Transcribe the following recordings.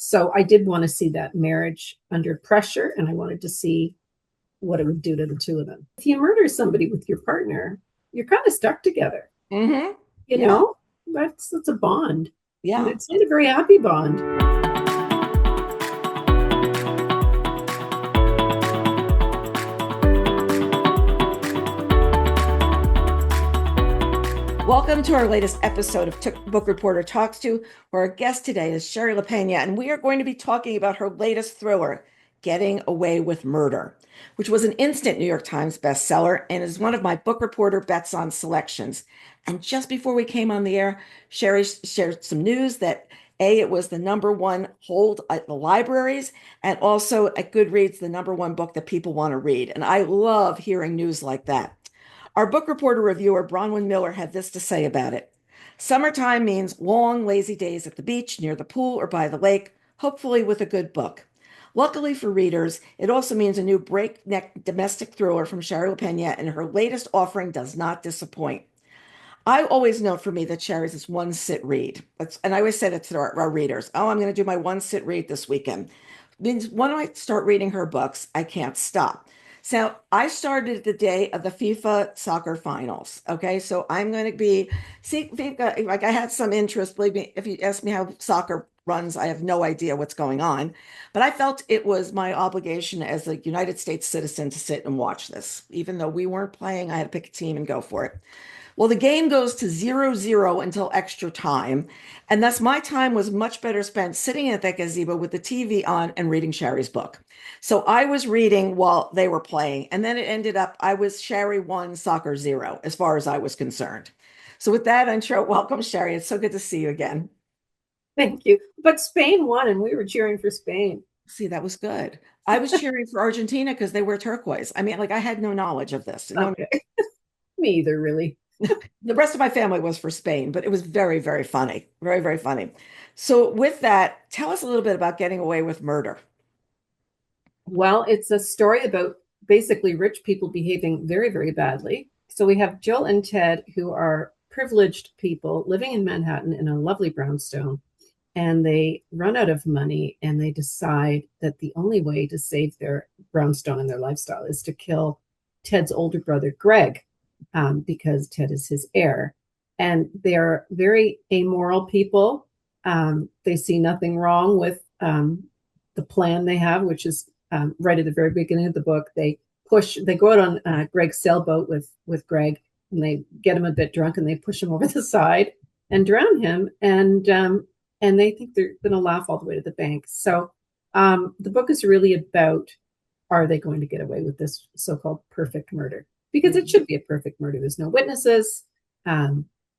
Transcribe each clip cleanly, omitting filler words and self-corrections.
So I did want to see that marriage under pressure, and I wanted to see what it would do to the two of them. If you murder somebody with your partner, you're kind of stuck together. Mm-hmm. You know, that's a bond. And Yeah. it's not a very happy bond. Welcome to our latest episode of Book Reporter Talks To, where our guest today is Shari Lapena, and we are going to be talking about her latest thriller, Getting Away with Murder, which was an instant New York Times bestseller and is one of my Book Reporter Bets On selections. And just before we came on the air, Shari shared some news that it was the #1 hold at the libraries and also at Goodreads, the #1 book that people want to read. And I love hearing news like that. Our book reporter reviewer, Bronwyn Miller, had this to say about it. Summertime means long, lazy days at the beach, near the pool, or by the lake, hopefully with a good book. Luckily for readers, it also means a new breakneck domestic thriller from Shari Lapena, and her latest offering does not disappoint. I always know for me that Shari's is one sit read. And I always say that to our readers. Oh, I'm going to do my one sit read this weekend. Means when I start reading her books, I can't stop. So I started the day of the FIFA soccer finals. Okay, so I'm going to be FIFA. Like I had some interest. Believe me, if you ask me how soccer runs, I have no idea what's going on. But I felt it was my obligation as a United States citizen to sit and watch this, even though we weren't playing. I had to pick a team and go for it. Well, the game goes to 0-0 until extra time, and thus my time was much better spent sitting at that gazebo with the TV on and reading Shari's book. So I was reading while they were playing, and then it ended up I was Shari 1, soccer 0, as far as I was concerned. So with that intro, welcome, Shari. It's so good to see you again. Thank you. But Spain won, and we were cheering for Spain. See, that was good. I was cheering for Argentina because they wear turquoise. I mean, like I had no knowledge of this. No, Okay. Me either, really. the rest of my family was for Spain, but it was very, very funny. Very, very funny. So, with that, tell us a little bit about Getting Away with Murder. Well, it's a story about basically rich people behaving very, very badly. So we have Jill and Ted, who are privileged people living in Manhattan in a lovely brownstone. And they run out of money and they decide that the only way to save their brownstone and their lifestyle is to kill Ted's older brother, Greg, because Ted is his heir. And they're very amoral people. They see nothing wrong with the plan they have, which is right at the very beginning of the book. They go out on Greg's sailboat with Greg, and they get him a bit drunk and they push him over the side and drown him. And they think they're going to laugh all the way to the bank. So the book is really about, are they going to get away with this so-called perfect murder? Because it should be a perfect murder. There's no witnesses,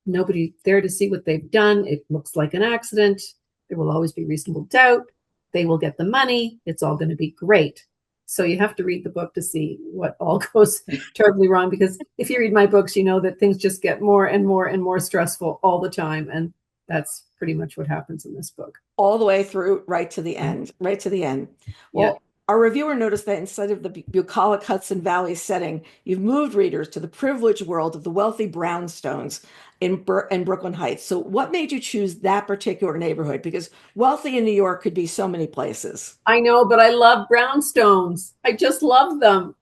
nobody there to see what they've done. It looks like an accident. There will always be reasonable doubt. They will get the money. It's all going to be great. So you have to read the book to see what all goes terribly wrong. Because if you read my books, you know that things just get more and more and more stressful all the time. And that's pretty much what happens in this book. All the way through, right to the end, right to the end. Well, our reviewer noticed that instead of the bucolic Hudson Valley setting, you've moved readers to the privileged world of the wealthy brownstones in Brooklyn Heights. So what made you choose that particular neighborhood? Because wealthy in New York could be so many places. I know, but I love brownstones. I just love them.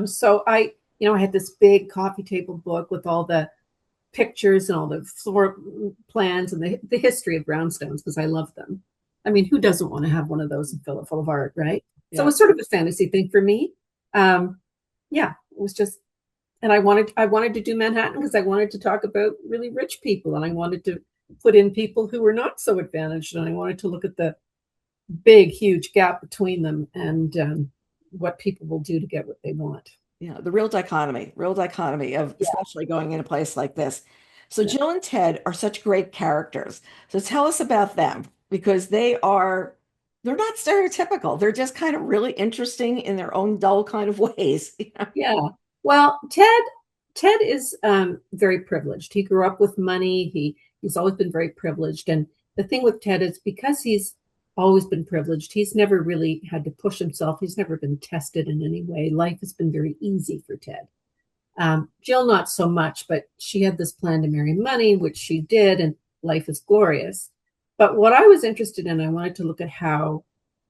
So I had this big coffee table book with all the pictures and all the floor plans and the history of brownstones, because I love them. I mean, who doesn't want to have one of those and fill it full of art, right? Yeah. So it was sort of a fantasy thing for me. It was just, and I wanted to do Manhattan because I wanted to talk about really rich people, and I wanted to put in people who were not so advantaged, and I wanted to look at the big, huge gap between them and what people will do to get what they want. The real dichotomy of especially going in a place like this. So Jill and Ted are such great characters. So tell us about them, because they're not stereotypical. They're just kind of really interesting in their own dull kind of ways. Yeah. Well, Ted is very privileged. He grew up with money. He's always been very privileged. And the thing with Ted is because he's always been privileged, he's never really had to push himself. He's never been tested in any way. Life has been very easy for Ted. Jill, not so much, but she had this plan to marry money, which she did, and life is glorious. But what I was interested in, I wanted to look at how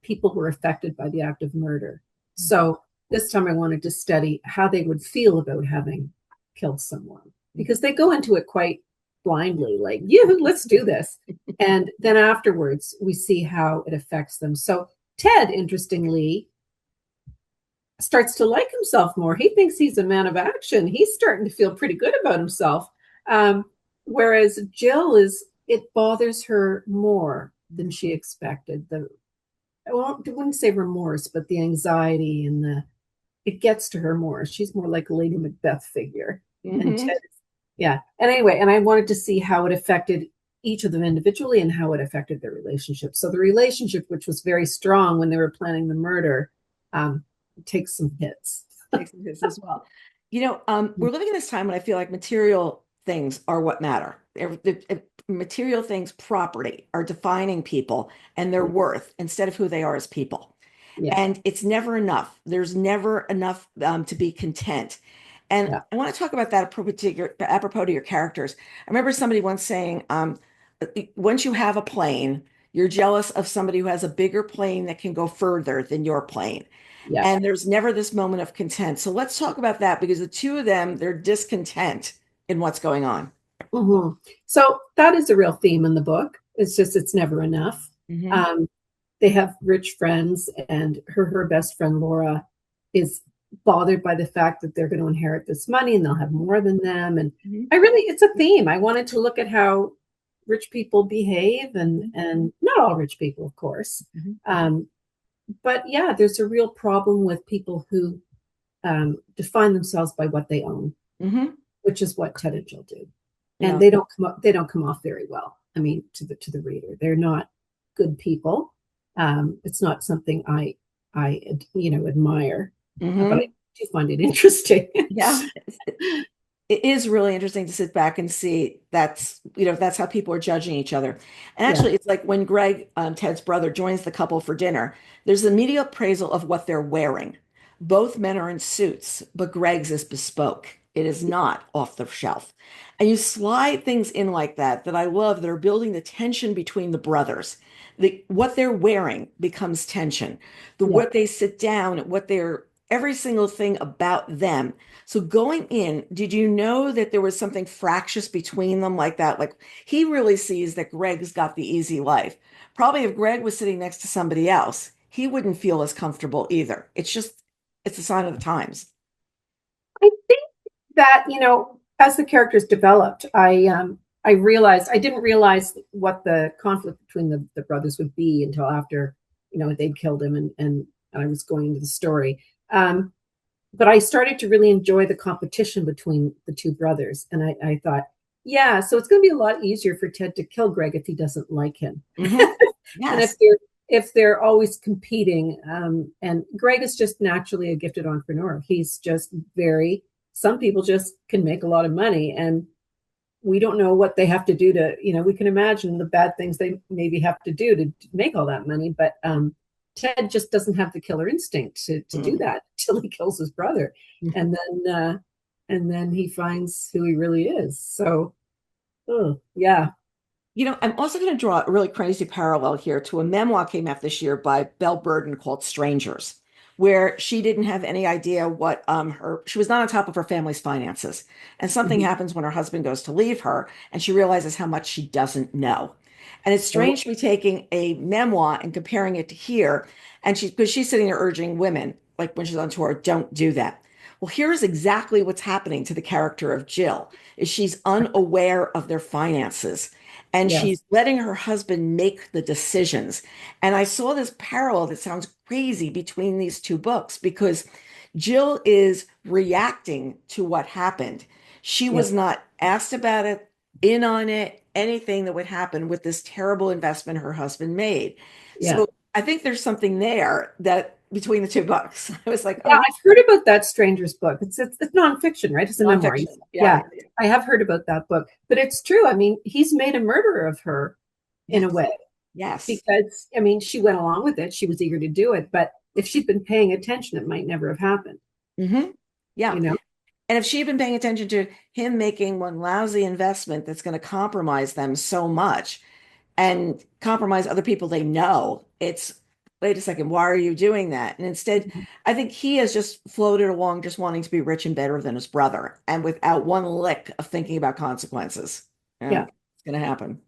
people were affected by the act of murder. So this time I wanted to study how they would feel about having killed someone, because they go into it quite blindly, like, yeah, let's do this. And then afterwards, we see how it affects them. So Ted, interestingly, starts to like himself more. He thinks he's a man of action. He's starting to feel pretty good about himself. Um, Whereas Jill is, it bothers her more than she expected. I wouldn't say remorse, but the anxiety and it gets to her more. She's more like a Lady Macbeth figure. And Mm-hmm. Ted, yeah. And anyway, and I wanted to see how it affected each of them individually and how it affected their relationship. So the relationship, which was very strong when they were planning the murder, um, takes some hits. Takes this as well. We're living in this time when I feel like material things are what matter. Material things, property, are defining people and their worth instead of who they are as people. Yeah, And it's never enough. There's never enough to be content. And yeah. I want to talk about that apropos to your characters. I remember somebody once saying, once you have a plane, you're jealous of somebody who has a bigger plane that can go further than your plane. Yeah. And there's never this moment of content. So let's talk about that because the two of them, they're discontent in what's going on. Mhm. So that is a real theme in the book. It's just it's never enough. Hmm. Um, they have rich friends, and her best friend Laura is bothered by the fact that they're going to inherit this money and they'll have more than them. And Hmm. it's a theme. I wanted to look at how rich people behave, and not all rich people, of course. Hmm. Um, but yeah, there's a real problem with people who define themselves by what they own, Hmm. which is what Ted and Jill do, and Yeah. they don't come off very well. I mean, to the reader, they're not good people. It's not something I admire, but I Hmm. do find it interesting. Yeah. It is really interesting to sit back and see that's how people are judging each other. And Yeah, actually, it's like when Greg, Ted's brother, joins the couple for dinner, there's immediate appraisal of what they're wearing. Both men are in suits, but Greg's is bespoke. It is not off the shelf. And you slide things in like that I love that are building the tension between the brothers. What they're wearing becomes tension. yeah. What they sit down, every single thing about them. So going in, did you know that there was something fractious between them like that? Like he really sees that Greg's got the easy life. Probably if Greg was sitting next to somebody else, he wouldn't feel as comfortable either. It's a sign of the times. I think that as the characters developed, I realized I didn't realize what the conflict between the brothers would be until after they'd killed him, and I was going into the story. But I started to really enjoy the competition between the two brothers, and I thought, yeah, so it's going to be a lot easier for Ted to kill Greg if he doesn't like him. Hmm. And Yes. if they're always competing, and Greg is just naturally a gifted entrepreneur. He's just very, some people just can make a lot of money, and we don't know what they have to do to, we can imagine the bad things they maybe have to do to make all that money, but Ted just doesn't have the killer instinct to do Mm. that until he kills his brother, and then he finds who he really is. So, oh yeah. I'm also going to draw a really crazy parallel here to a memoir came out this year by Belle Burden called Strangers, where she didn't have any idea what she was not on top of her family's finances. And something Mhm. happens when her husband goes to leave her, and she realizes how much she doesn't know. And it's Oh, strange to be taking a memoir and comparing it to here. And because she's sitting there urging women, like when she's on tour, don't do that. Well, here's exactly what's happening to the character of Jill, is she's unaware of their finances and yes, she's letting her husband make the decisions. And I saw this parallel that sounds crazy between these two books because Jill is reacting to what happened. She yeah, was not asked about it, in on it, anything that would happen with this terrible investment her husband made. yeah. So I think there's something there that between the two books. I was like, Yeah, oh, I've heard about that Stranger's book. It's nonfiction, right? It's a memoir. nonfiction. Yeah, Yeah, yeah, yeah. I have heard about that book, but it's true. I mean, he's made a murderer of her in a Yes. way, Yes. because I mean, she went along with it. She was eager to do it, but if she'd been paying attention, it might never have happened. Hmm. Yeah. You know? And if she'd been paying attention to him making one lousy investment that's going to compromise them so much, and compromise other people they know. It's, wait a second, why are you doing that? And instead, I think he has just floated along just wanting to be rich and better than his brother and without one lick of thinking about consequences. Yeah. It's going to happen.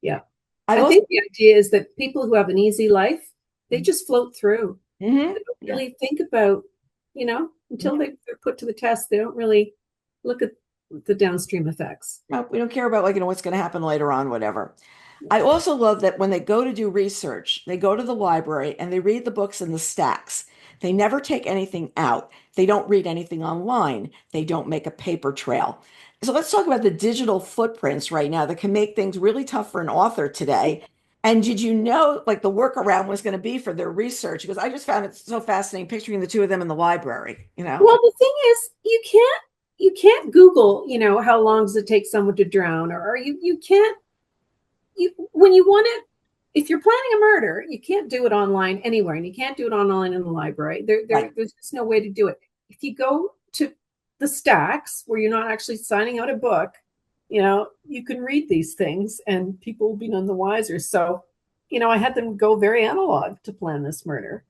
Yeah. I I also, think the idea is that people who have an easy life, they just float through. Mhm. They don't Yeah. really think about, until Mhm. they're put to the test, they don't really look at the downstream effects. No, we don't care about like, what's going to happen later on, whatever. Yeah. I also love that when they go to do research, they go to the library and they read the books in the stacks. They never take anything out. They don't read anything online. They don't make a paper trail. So let's talk about the digital footprints right now that can make things really tough for an author today. And did you know like the workaround was going to be for their research? Because I just found it so fascinating picturing the two of them in the library, Well, the thing is, you can't Google, how long does it take someone to drown, or you can't you when you want it. If you're planning a murder, you can't do it online anywhere, and you can't do it online in the library. Right. There's just no way to do it. If you go to the stacks where you're not actually signing out a book, you can read these things, and people will be none the wiser. So, I had them go very analog to plan this murder.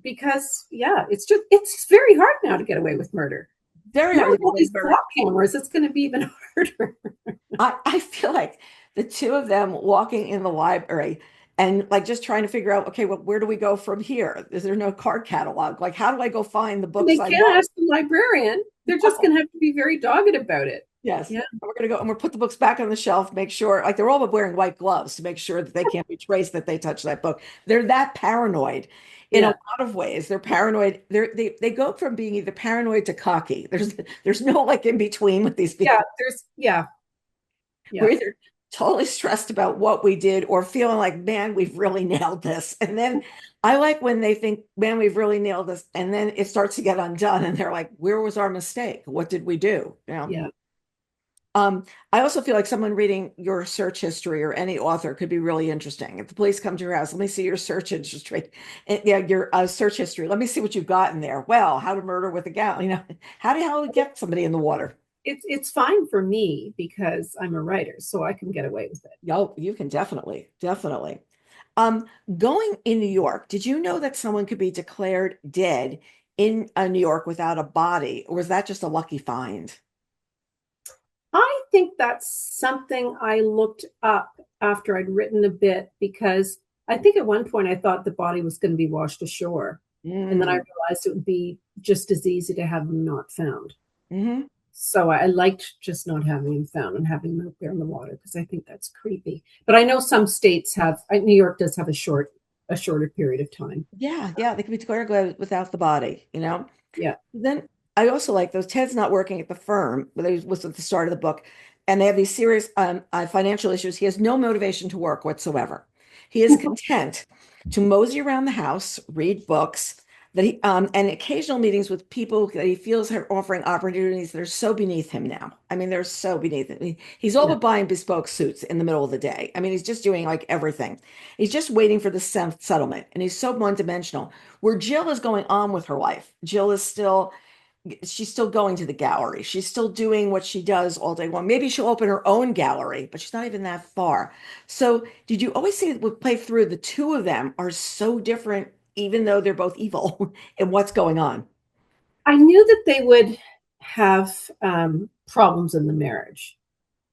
Because yeah, it's very hard now to get away with murder. Very Now hard to with get all away these with murder. clock cameras, it's going to be even harder. I feel like the two of them walking in the library and like just trying to figure out, okay, well, where do we go from here? Is there no card catalog? Like, how do I go find the And books they I can't want? ask the librarian. They're just going to have to be very dogged about it. Yes. Yeah, And we're going to go and we'll put the books back on the shelf, make sure, like they're all wearing white gloves to make sure that they can't be traced that they touched that book. They're that paranoid in a yeah, lot of ways. They're paranoid. They go from being either paranoid to cocky. There's no like in between with these yeah. people. Yeah. We're either totally stressed about what we did or feeling like, man, we've really nailed this. And then I like when they think, man, we've really nailed this. And then it starts to get undone. And they're like, where was our mistake? What did we do? Yeah. Um, I also feel like someone reading your search history or any author could be really interesting. If the police come to your house, let me see your search history. Yeah, your search history. Let me see what you've got in there. Well, how to murder with a gal. How to get somebody in the water. It's fine for me because I'm a writer, so I can get away with it. Oh, you can definitely, definitely. Going in New York, did you know that someone could be declared dead in New York without a body, or was that just a lucky find? I think that's something I looked up after I'd written a bit, because I think at one point I thought the body was going to be washed ashore. And then I Mm. realized it would be just as easy to have them not found. Hmm. So I liked just not having him found and having him out there in the water, because I think that's creepy. But I know some states have. New York does have a shorter period of time. Yeah, yeah, they could be declared dead without the body. Yeah, Then I also like those Ted's not working at the firm, but it was at the start of the book, and they have these serious financial issues. He has no motivation to work whatsoever. He is content to mosey around the house, read books, that he and occasional meetings with people that he feels are offering opportunities that are so beneath him now. I mean, they're so beneath him. He's all yeah. but buying bespoke suits in the middle of the day. I mean, he's just doing like everything. He's just waiting for the settlement, and he's so one-dimensional. Where Jill is going on with her life. Jill is still she's still going to the gallery. She's still doing what she does all day long. Maybe she'll open her own gallery, but she's not even that far. So, did you always see that play through the two of them are so different, even though they're both evil in what's going on? I knew that they would have problems in the marriage.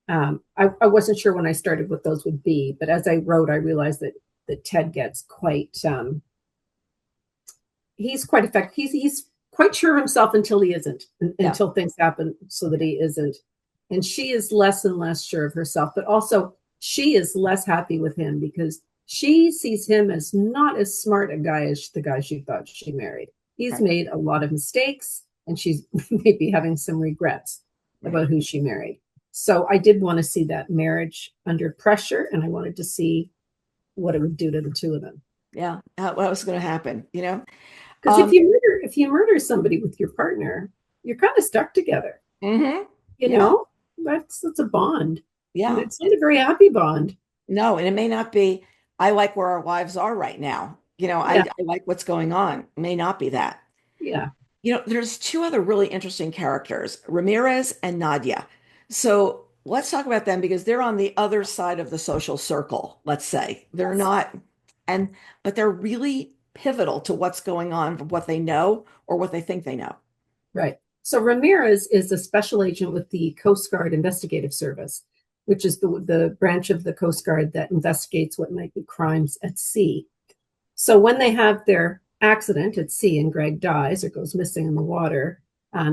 I wasn't sure when I started what those would be, but as I wrote, I realized that Ted gets quite. He's quite effective. He's quite sure of himself until he isn't, Yeah. until things happen so that he isn't. And she is less and less sure of herself, but also she is less happy with him because she sees him as not as smart a guy as the guy she thought she married. He's Right. made a lot of mistakes, and she's maybe having some regrets Right. about who she married. So I did want to see that marriage under pressure, and I wanted to see what it would do to the two of them. Yeah. What was going to happen? Because Um, if you murder somebody with your partner, you're kind of stuck together. mhm. You Yeah. know, that's a bond, and Yeah. it's not a very happy bond. No, and it may not be, I like where our lives are right now. Yeah, I like what's going on. It may not be that. yeah, There's two other really interesting characters, Ramirez and Nadia. So let's talk about them because they're on the other side of the social circle, let's say. They're Yes. not, and but they're really pivotal to what's going on, what they know or what they think they know. Right. So Ramirez is a special agent with the Coast Guard Investigative Service, which is the branch of the Coast Guard that investigates what might be crimes at sea. So when they have their accident at sea and Greg dies or goes missing in the water,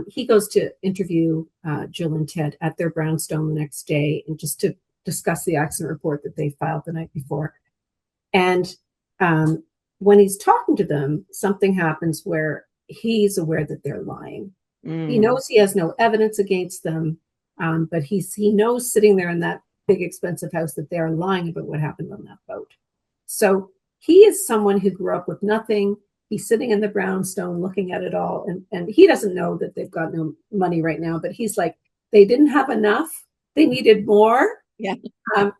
he goes to interview Jill and Ted at their brownstone the next day and just to discuss the accident report that they filed the night before. And when he's talking to them, something happens where he's aware that they're lying. He Mm, knows he has no evidence against them, but he knows sitting there in that big expensive house that they are lying about what happened on that boat. So he is someone who grew up with nothing. He's sitting in the brownstone looking at it all, and he doesn't know that they've got no money right now, but he's like, they didn't have enough. They needed more. yeah.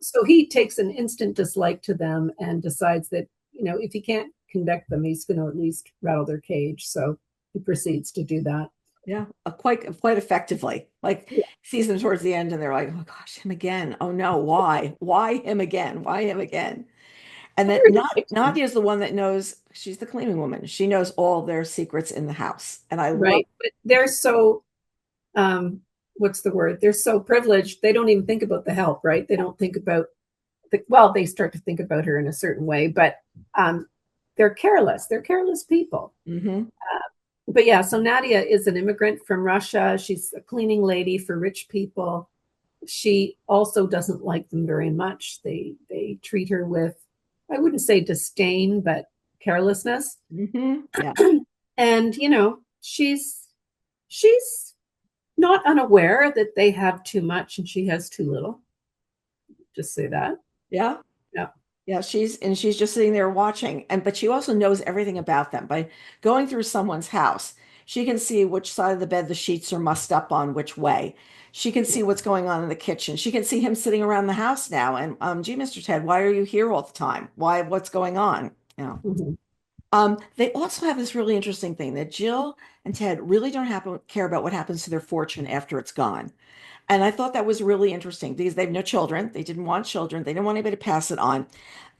So he takes an instant dislike to them and decides that, if he can't convict them, he's going to at least rattle their cage. So he proceeds to do that. Yeah, quite effectively. Like Yeah. sees them towards the end and they're like, oh gosh, him again. Oh no, why? Why him again? Why him again? And I that really not liked him. Nadia is the one that knows she's the cleaning woman. She knows all their secrets in the house. And I love Right. But they're so, what's the word? They're so privileged. They don't even think about the help, right? They don't think about well, they start to think about her in a certain way, but they're careless. They're careless people. hmm But yeah, so Nadia is an immigrant from Russia. She's a cleaning lady for rich people. She also doesn't like them very much. They treat her with, I wouldn't say disdain, but carelessness. Yeah. And she's not unaware that they have too much and she has too little. Just say that. Yeah. Yeah. Yeah, she's just sitting there watching, but she also knows everything about them. By going through someone's house, she can see which side of the bed the sheets are mussed up on which way. She can see what's going on in the kitchen. She can see him sitting around the house now. And gee, Mr. Ted, why are you here all the time? What's going on? You know. Mm-hmm. They also have this really interesting thing that Jill and Ted really don't care about what happens to their fortune after it's gone. And I thought that was really interesting because they have no children. They didn't want children. They didn't want anybody to pass it on.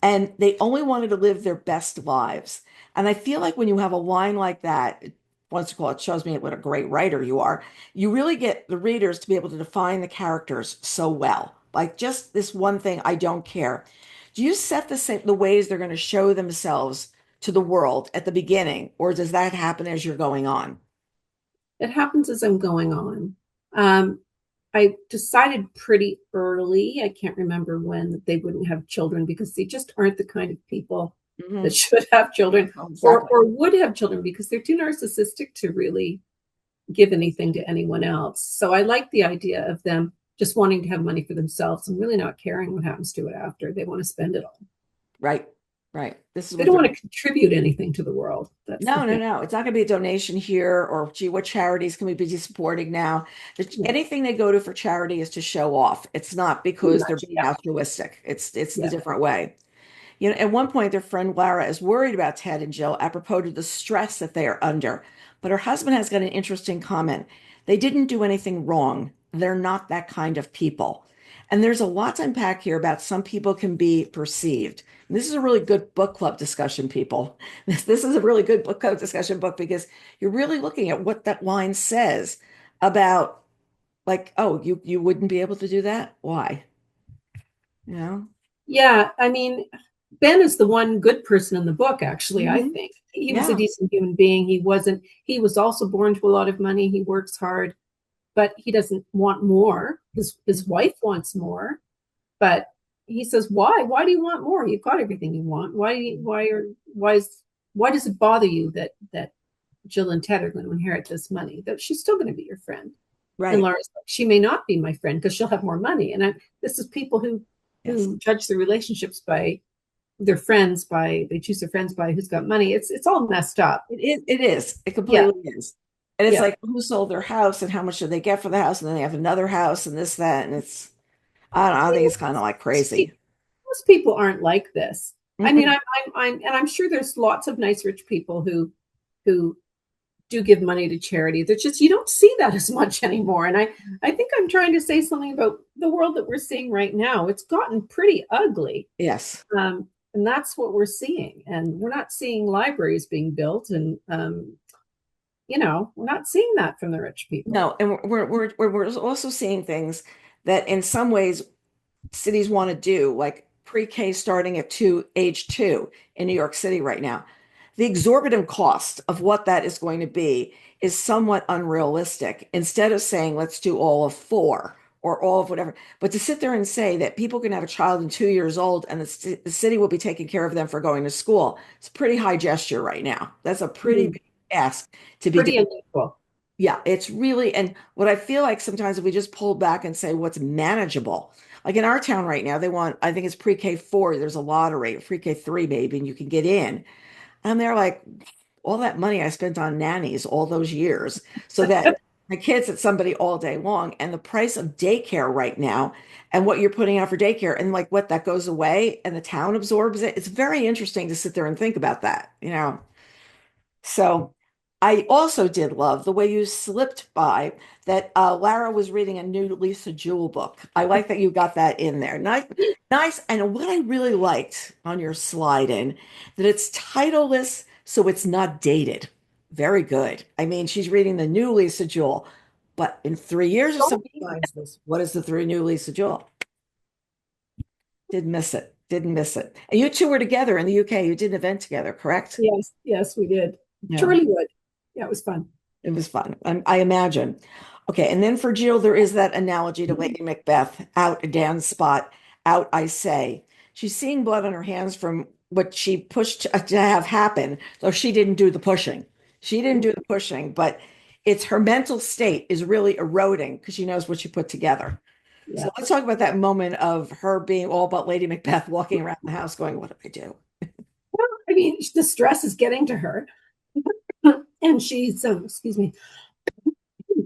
And they only wanted to live their best lives. And I feel like when you have a line like that, once you call it, shows me what a great writer you are. You really get the readers to be able to define the characters so well. Like just this one thing, I don't care. Do you set the ways they're going to show themselves to the world at the beginning, or does that happen as you're going on? It happens as I'm going on. Um, I decided pretty early, I can't remember when, that they wouldn't have children because they just aren't the kind of people that hmm should have children Oh, or, exactly. or would have children because they're too narcissistic to really give anything to anyone else. So I like the idea of them just wanting to have money for themselves and really not caring what happens to it after. They want to spend it all. Right. Right. This is They what don't they're want to contribute anything to the world. That's the No, no, thing. no. It's not going to be a donation here or, gee, what charities can we be supporting now? Yeah, Anything they go to for charity is to show off. It's not pretty because they're much. being Yeah. altruistic. It's the Yeah. different way. At one point, their friend Lara is worried about Ted and Jill apropos to the stress that they are under. But her husband has got an interesting comment. They didn't do anything wrong. They're not that kind of people. And there's a lot to unpack here about some people can be perceived. And this is a really good book club discussion, people. This is a really good book club discussion book because you're really looking at what that line says about, like, oh, you wouldn't be able to do that? Why? You know? Yeah, I mean, Ben is the one good person in the book, actually, I hmm think. He was a Yeah. decent human being. He was also born to a lot of money. He works hard, but he doesn't want more. His wife wants more, but he says, "Why? Why do you want more? You've got everything you want. Why does it bother you that Jill and Ted are going to inherit this money? That she's still going to be your friend." And Right. Laura's like, she may not be my friend because she'll have more money. And this is people Yes. who judge their relationships by their friends, by they choose their friends by who's got money. It's all messed up. It is. It Yeah, completely is. And it's yeah. like who sold their house and how much did they get for the house? And then they have another house and this, that. And I don't know, I think it's kind of like crazy. Most people aren't like this. I mean, Mm-mm. and I'm sure there's lots of nice rich people who do give money to charity. That's just, you don't see that as much anymore. And I think I'm trying to say something about the world that we're seeing right now. It's gotten pretty ugly. Yes. And that's what we're seeing. And we're not seeing libraries being built. And, we're not seeing that from the rich people. No, and we're also seeing things that in some ways cities want to do, like pre-K starting at age two in New York City right now. The exorbitant cost of what that is going to be is somewhat unrealistic. Instead of saying, let's do all of four or all of whatever, but to sit there and say that people can have a child in 2 years old and the city will be taking care of them for going to school, it's a pretty high gesture right now. That's a pretty Mhm. big ask to be Pretty doing. unequal. Yeah, it's really, and what I feel like sometimes if we just pull back and say what's manageable, like in our town right now, they want, I think it's pre-K four, there's a lottery, pre-K three maybe, and you can get in. And they're like, all that money I spent on nannies all those years so that my kids at somebody all day long, and the price of daycare right now, and what you're putting out for daycare, and like what that goes away, and the town absorbs it. It's very interesting to sit there and think about that, you know. So I also did love the way you slipped by that Lara was reading a new Lisa Jewell book. I like that you got that in there. Nice, nice. And what I really liked on your slide in, that it's titleless, so it's not dated. Very good. I mean, she's reading the new Lisa Jewell, but in 3 years, if somebody finds this, what is the three new Lisa Jewell? Didn't miss it. Didn't miss it. And you two were together in the UK. You did an event together, correct? Yes, yes, we did. Yeah. Surely would. Yeah, it was fun. It was fun. I imagine. Okay, and then for Jill, there is that analogy to Lady Macbeth, out a Dan's spot, out I say. She's seeing blood on her hands from what she pushed to have happen, though she didn't do the pushing. She didn't do the pushing, but it's her mental state is really eroding because she knows what she put together. So Yeah. let's talk about that moment of her being all about Lady Macbeth walking around the house going, what do I do? Well, I mean, the stress is getting to her. And she's, excuse me,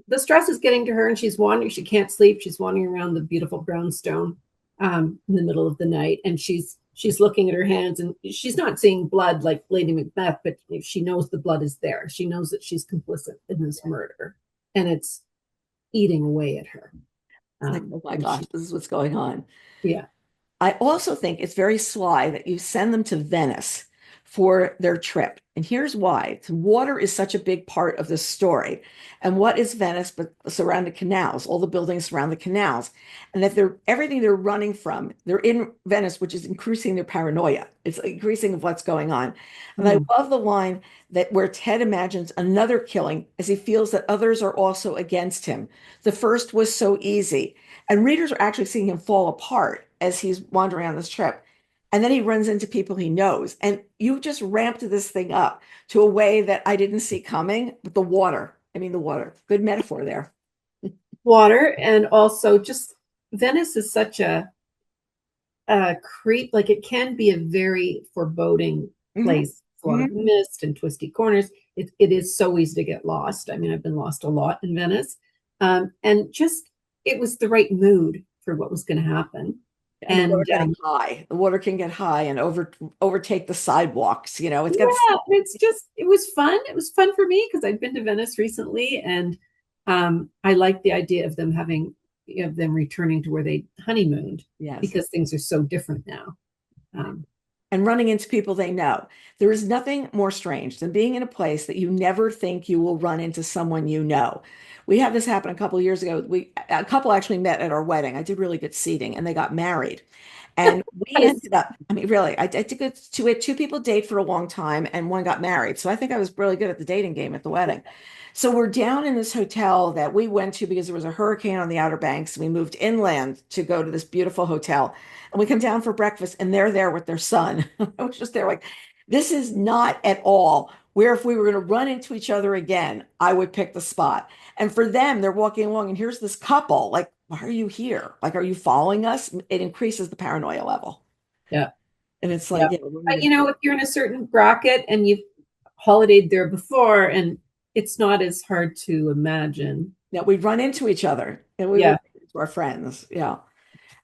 the stress is getting to her and she's wandering. She can't sleep. She's wandering around the beautiful brownstone in the middle of the night. And she's looking at her hands and she's not seeing blood like Lady Macbeth, but she knows the blood is there. She knows that she's complicit in this murder and it's eating away at her. It's like, oh my And gosh, this is what's going on. yeah, I also think it's very sly that you send them to Venice for their trip. And here's why. Water is such a big part of the story. And what is Venice but surrounded canals, all the buildings surround the canals. And that they're everything they're running from, they're in Venice, which is increasing their paranoia. It's increasing of what's going on. And I mm, love the line that where Ted imagines another killing as he feels that others are also against him. The first was so easy. And readers are actually seeing him fall apart as he's wandering on this trip. And then he runs into people he knows. And you just ramped this thing up to a way that I didn't see coming with the water. I mean, the water. Good metaphor there. water and also just Venice is such a creep. Like it can be a very foreboding Hmm. place. A lot of mist and twisty corners. It is so easy to get lost. I mean, I've been lost a lot in Venice. And just it was the right mood for what was going to happen. And the water And getting high. The water can get high and overtake the sidewalks. You know, it's got yeah, it's just it was fun. It was fun for me because I'd been to Venice recently, and I like the idea of them having of them returning to where they honeymooned yes. because things are so different now. Um, And running into people they know. There is nothing more strange than being in a place that you never think you will run into someone you know. We had this happen a couple of years ago. A couple actually met at our wedding. I did really good seating and they got married. And we yes, ended up, I mean, really, I did good we had two people date for a long time and one got married. So I think I was really good at the dating game at the wedding. So we're down in this hotel that we went to because there was a hurricane on the Outer Banks. We moved inland to go to this beautiful hotel. And we come down for breakfast and they're there with their son. I was just there like, this is not at all where if we were going to run into each other again, I would pick the spot. And for them, they're walking along and here's this couple. Like, why are you here? Like, are you following us? It increases the paranoia level. yeah, And it's yeah. like, yeah, we're But gonna if you're in a certain bracket and you've holidayed there before, and it's not as hard to imagine. yeah, we run into each other and we would Yeah, to our friends. Yeah.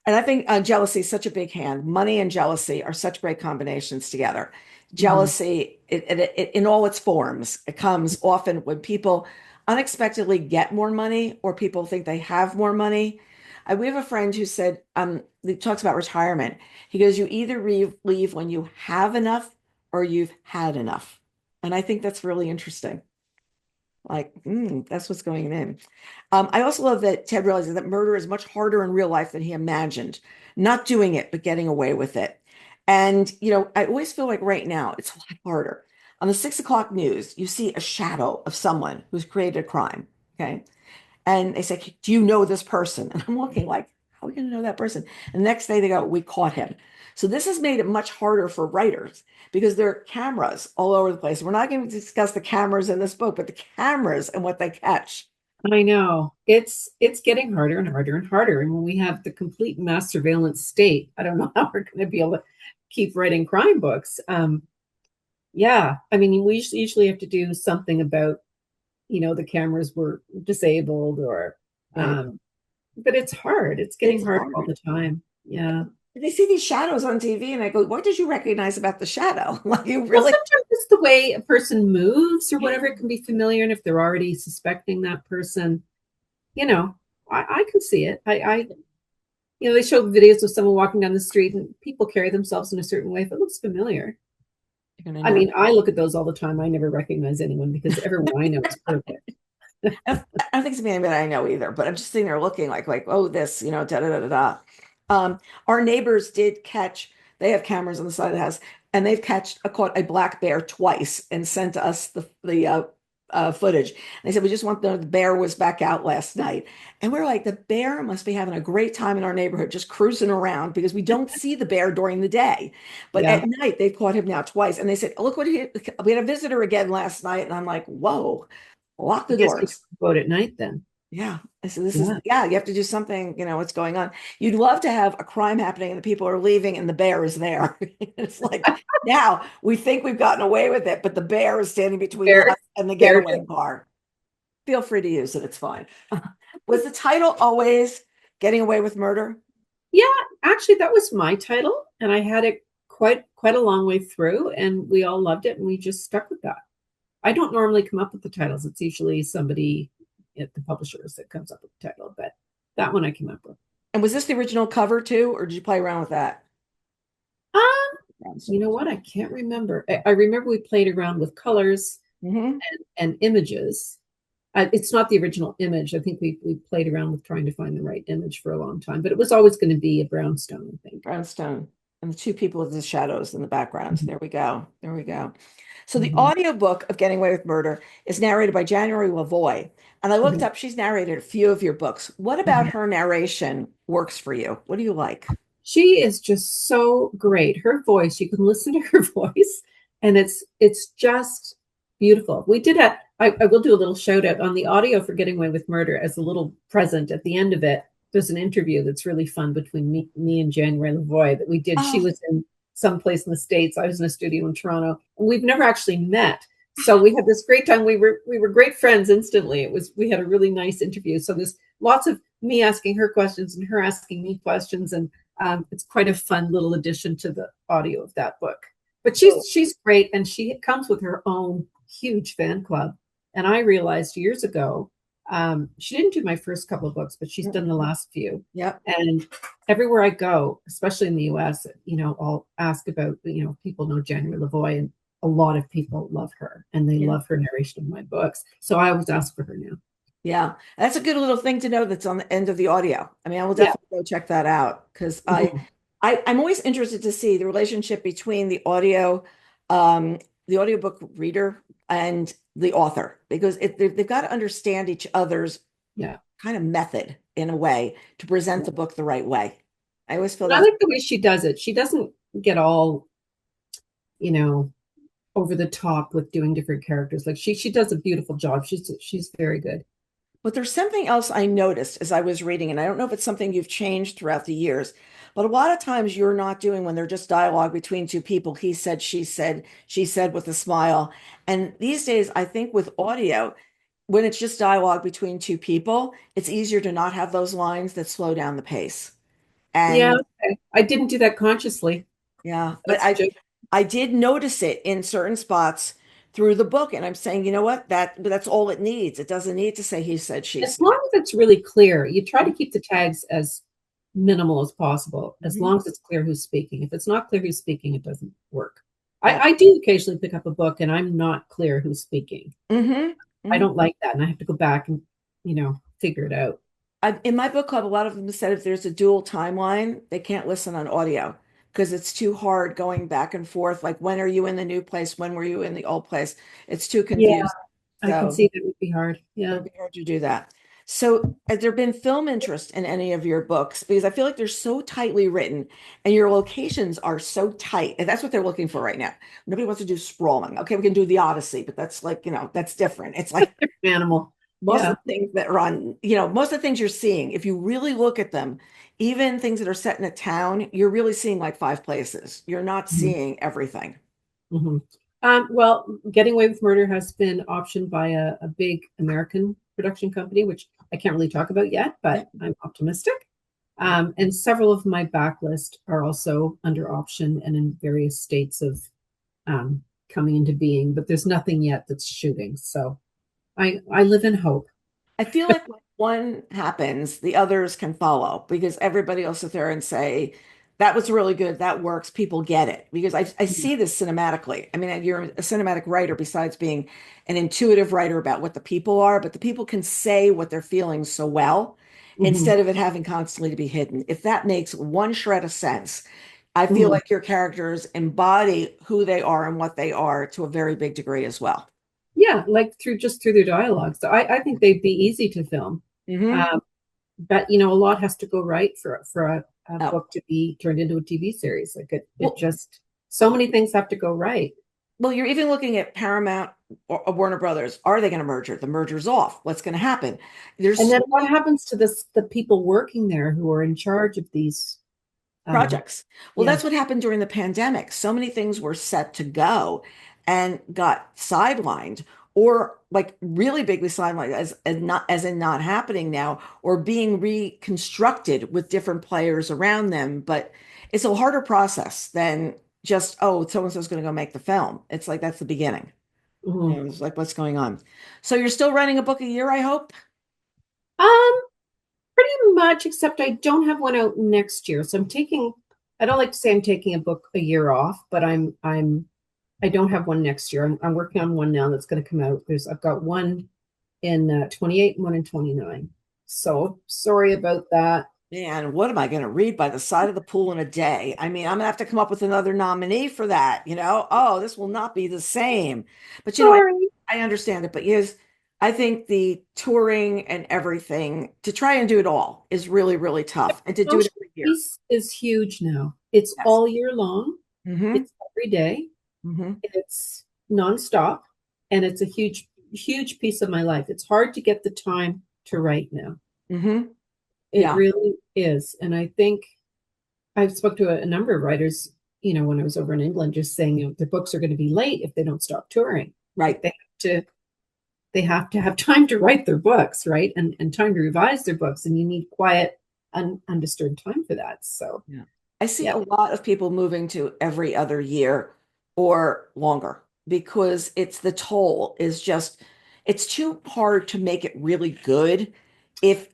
And I think jealousy is such a big hand. Money and jealousy are such great combinations together. Mhm. Jealousy, in all its forms, it comes often when people unexpectedly get more money or people think they have more money. We have a friend who said, he talks about retirement. He goes, you either leave when you have enough or you've had enough. And I think that's really interesting. Like, that's what's going in. I also love that Ted realizes that murder is much harder in real life than he imagined. Not doing it, but getting away with it. And, I always feel like right now it's a lot harder. On the 6 o'clock news, you see a shadow of someone who's created a crime. Okay. And they say, do you know this person? And I'm looking like, how are we going to know that person? And the next day they go, we caught him. So this has made it much harder for writers because there are cameras all over the place. We're not going to discuss the cameras in this book, but the cameras and what they catch. I know it's getting harder and harder and harder. And when we have the complete mass surveillance state, I don't know how we're going to be able to keep writing crime books. Yeah, I mean, we usually have to do something about, the cameras were disabled or, Right. but it's hard. It's getting It's harder all hard. the time. Yeah. They see these shadows on TV and I go, what did you recognize about the shadow? Like you Well, really, sometimes it's the way a person moves or yeah, whatever. It can be familiar. And if they're already suspecting that person, you know, I can see it. They show videos of someone walking down the street and people carry themselves in a certain way. If it looks familiar, you're gonna I know. mean, I look at those all the time. I never recognize anyone because everyone I know is perfect. I don't think it's anybody I know either, but I'm just sitting there looking like, oh, this, da da da da da. Our neighbors did catch, they have cameras on the side of the house, and they've caught a black bear twice and sent us the footage. And they said, we just want the bear was back out last night. And we're like, the bear must be having a great time in our neighborhood, just cruising around because we don't see the bear during the day. But at Yeah. night, they've caught him now twice. And they said, look we had a visitor again last night. And I'm like, whoa, lock I the guess you doors. go out at night then. Yeah. I said, this is, Yeah. yeah, you have to do something, what's going on. You'd love to have a crime happening and the people are leaving and the bear is there. It's like, now we think we've gotten away with it, but the bear is standing between us Bear, and the bear. getaway car. Feel free to use it. It's fine. Was the title always Getting Away with Murder? Yeah, actually, that was my title, and I had it quite a long way through, and we all loved it, and we just stuck with that. I don't normally come up with the titles. It's usually somebody at the publishers that comes up with the title, but that one I came up with. And was this the original cover too, or did you play around with that? Um, you know what? I can't remember. I remember we played around with colors Mm-hmm. and images. It's not the original image. I think we played around with trying to find the right image for a long time, but it was always going to be a brownstone, I think. Brownstone. And the two people with the shadows in the background. Mhm. There we go. There we go. So the Mhm. audiobook of Getting Away with Murder is narrated by January Lavoie. And I looked Mhm. up, she's narrated a few of your books. What about Mhm. her narration works for you? What do you like? She is just so great. Her voice, you can listen to her voice, and it's just beautiful. I will do a little shout out on the audio for Getting Away with Murder as a little present at the end of it. There's an interview that's really fun between me and January Lavoie that we did. She Oh, was in some place in the States. I was in a studio in Toronto, and we've never actually met. So we had this great time. We were great friends instantly. We had a really nice interview. So there's lots of me asking her questions and her asking me questions, and it's quite a fun little addition to the audio of that book. But cool. she's great, and she comes with her own huge fan club. And I realized years ago, she didn't do my first couple of books, but she's done the last few. Yep. And everywhere I go, especially in the U.S., I'll ask about, people know January Lavoie, and a lot of people love her, and they Yeah. love her narration of my books. So I always ask for her now. Yeah. That's a good little thing to know that's on the end of the audio. I mean, I will Yeah. definitely go check that out because Mhm. I'm always interested to see the relationship between the audiobook reader and the author because they've got to understand each other's Yeah. kind of method in a way to present the book the right way. I always feel And I that's like the way she does it. She doesn't get all, you know, over the top with doing different characters. Like she does a beautiful job. She's very good. but there's something else I noticed as I was reading, and I don't know if it's something you've changed throughout the years, but a lot of times you're not doing when they're just dialogue between two people. He said, she said with a smile. And these days, I think with audio, when it's just dialogue between two people, it's easier to not have those lines that slow down the pace. Yeah, And okay. I didn't do that consciously. yeah, but That's a joke. I did notice it in certain spots through the book, and I'm saying, you know what? That's all it needs. It doesn't need to say he said, she As said. long as it's really clear, you try to keep the tags as minimal as possible, as Mhm. long as it's clear who's speaking. If it's not clear who's speaking, it doesn't work. I, Right. I do occasionally pick up a book and I'm not clear who's speaking. Hmm. I Hmm. don't like that. And I have to go back and, figure it out. In my book club, a lot of them said if there's a dual timeline, they can't listen on audio because it's too hard going back and forth. Like, when are you in the new place? When were you in the old place? It's too Yeah, confused. I can So see that would be hard. it Yeah. would be hard to do that. So, has there been film interest in any of your books? Because I feel like they're so tightly written and your locations are so tight. And that's what they're looking for right now. Nobody wants to do sprawling. Okay, we can do the Odyssey, but that's like, that's different. It's like Animal. most Yeah. of the things that are on, most of the things you're seeing, if you really look at them, even things that are set in a town, you're really seeing like five places. You're not Mhm. seeing everything. Mhm. Well, Getting Away with Murder has been optioned by a big American production company, which I can't really talk about yet, Yeah. but I'm optimistic. And several of my backlist are also under option and in various states of coming into being, but there's nothing yet that's shooting. So I live in hope. I feel like when one happens, the others can follow because everybody will sit there and say, that was really good. That works. People get it. Because I see this cinematically. I mean, you're a cinematic writer besides being an intuitive writer about what the people are, but the people can say what they're feeling so well Mhm. instead of it having constantly to be hidden. If that makes one shred of sense, I feel Mhm. like your characters embody who they are and what they are to a very big degree as well. Yeah, like through their dialogue. So I think they'd be easy to film. Hmm. Um, but a lot has to go right for a Oh, book to be turned into a TV series. Like it well, just so many things have to go right. Well, you're even looking at Paramount or Warner Brothers. Are they going to merge? The merger's off. What's going to happen? And There's then so what many happens to the people working there who are in charge of these? Um, projects. Well, yeah. that's what happened during the pandemic. So many things were set to go and got sidelined or like really bigly sidelined as in not happening now or being reconstructed with different players around them. But it's a harder process than just, oh, so and so's going to go make the film. It's like that's the beginning. Mhm. It's like what's going on. So you're still writing a book a year, I hope? Um, Pretty much, except I don't have one out next year. So I don't like to say I'm taking a book a year off, but I don't have one next year. I'm working on one now that's going to come out. I've got one in 28 and one in 29. So sorry about that. Man, what am I going to read by the side of the pool in a day? I mean, I'm going to have to come up with another nominee for that, you know? Oh, this will not be the same. But Sorry. I understand it. But yes, I think the touring and everything to try and do it all is really, really tough. And to do it Social every year. piece is huge now. It's Yes. all year long. Mm-hmm. It's every day. Mm-hmm. It's nonstop, and it's a huge, huge piece of my life. It's hard to get the time to write now. Mm-hmm. It Yeah. really is, and I think I've spoke to a number of writers. When I was over in England, just saying, their books are going to be late if they don't stop touring. Like Right. they have to have time to write their books, right? And time to revise their books, and you need quiet, undisturbed time for that. So, Yeah. I see yeah. a lot of people moving to every other year or longer because it's the toll is just it's too hard to make it really good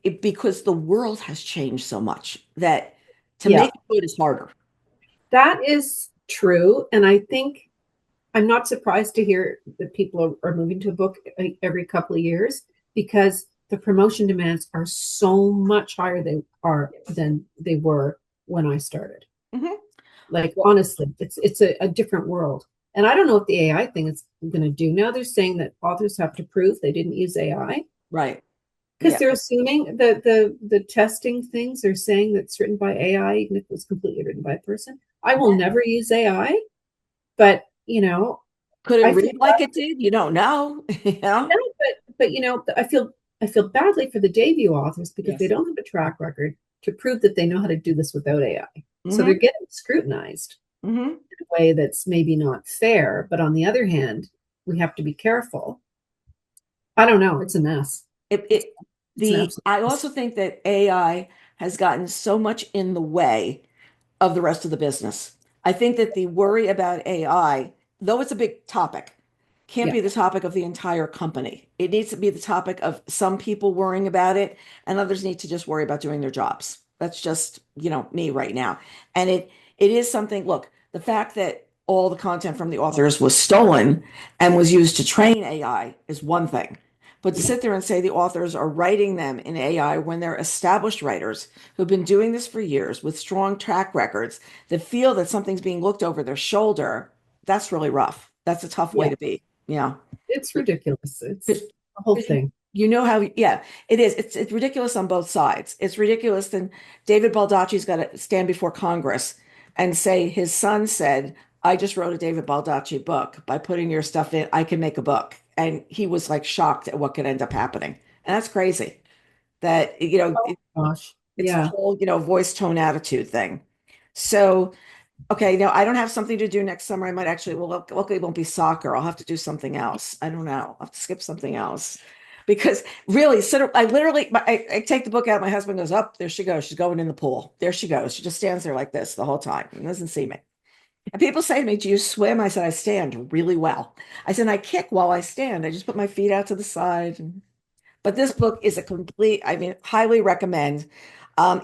because the world has changed so much that to Yeah, make it good is harder. that is true. And I think I'm not surprised to hear that people are moving to a book every couple of years because the promotion demands are so much higher Yes. than they were when I started. Hmm. Like Well, honestly, it's a different world. And I don't know what the AI thing is going to do. Now they're saying that authors have to prove they didn't use AI right. because Yeah. they're assuming that the testing things are saying that's written by AI, even if it was completely written by a person. I will never use AI, but Could it I feel read like it did? You don't know. You know? no, but I feel badly for the debut authors because they Yes. don't have a track record to prove that they know how to do this without AI. So they're Hmm. getting scrutinized Hmm. in a way that's maybe not fair. But on the other hand, we have to be careful. I don't know. It's a mess. It, It's it it's an the absolute I mess. also think that AI has gotten so much in the way of the rest of the business. I think that the worry about AI, though it's a big topic, can't Yeah. be the topic of the entire company. It needs to be the topic of some people worrying about it, and others need to just worry about doing their jobs. That's just, me right now. And it is something, look, the fact that all the content from the authors was stolen and was used to train AI is one thing. But to sit there and say the authors are writing them in AI when they're established writers who've been doing this for years with strong track records that feel that something's being looked over their shoulder, that's really rough. That's a tough way Yeah. to be. Yeah. It's ridiculous. It's Because the whole thing. you know how, yeah, it is. It's ridiculous on both sides. It's ridiculous. Then David Baldacci's got to stand before Congress and say his son said, I just wrote a David Baldacci book. By putting your stuff in, I can make a book. And he was like shocked at what could end up happening. And that's crazy that, Oh gosh. it's the Yeah. whole, voice tone attitude thing. So, okay, now I don't have something to do next summer. I might actually, well, luckily it won't be soccer. I'll have to do something else. I don't know. I'll have to skip something else because really, I literally, I take the book out. My husband goes up. There she goes. She's going in the pool. There she goes. She just stands there like this the whole time and doesn't see me. And people say to me, do you swim? I said, I stand really well. I said, I kick while I stand. I just put my feet out to the side. But this book is a complete, I mean, highly recommend.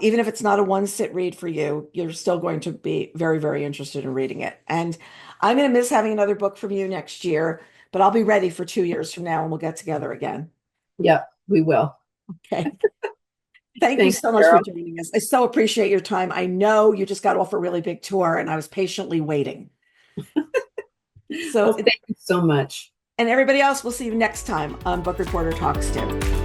Even if it's not a one sit read for you, you're still going to be very, very interested in reading it. And I'm going to miss having another book from you next year, but I'll be ready for 2 years from now and we'll get together again. Yeah, we will. Okay. Thank you Thanks, so much for Carol. joining us. I so appreciate your time. I know you just got off a really big tour and I was patiently waiting. So, Well, thank you so much. and everybody else, we'll see you next time on Book Reporter Talks To.